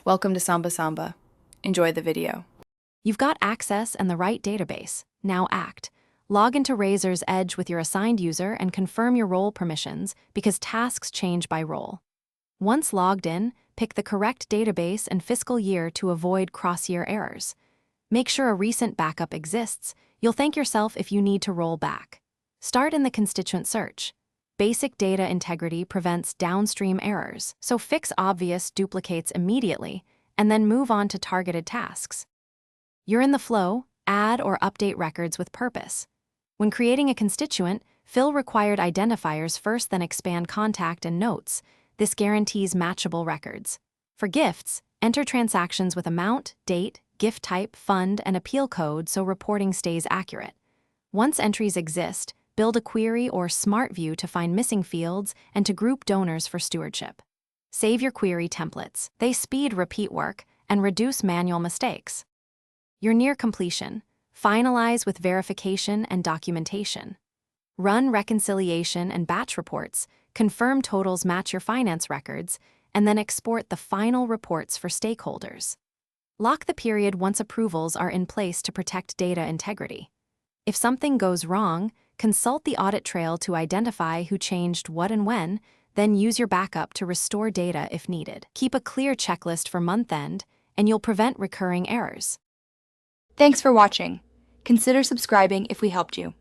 Welcome to Samba Samba. Enjoy the video. You've got access and the right database. Now act. Log into Razor's Edge with your assigned user and confirm your role permissions because tasks change by role. Once logged in, pick the correct database and fiscal year to avoid cross-year errors. Make sure a recent backup exists. You'll thank yourself if you need to roll back. Start in the constituent search. Basic data integrity prevents downstream errors, so fix obvious duplicates immediately and then move on to targeted tasks. You're in the flow, add or update records with purpose. When creating a constituent, fill required identifiers first, then expand contact and notes. This guarantees matchable records. For gifts, enter transactions with amount, date, gift type, fund, and appeal code so reporting stays accurate. Once entries exist, build a query or smart view to find missing fields and to group donors for stewardship. Save your query templates. They speed repeat work and reduce manual mistakes. You're near completion. Finalize with verification and documentation. Run reconciliation and batch reports, confirm totals match your finance records, and then export the final reports for stakeholders. Lock the period once approvals are in place to protect data integrity. If something goes wrong, consult the audit trail to identify who changed what and when, then use your backup to restore data if needed. Keep a clear checklist for month end, and you'll prevent recurring errors. Thanks for watching. Consider subscribing if we helped you.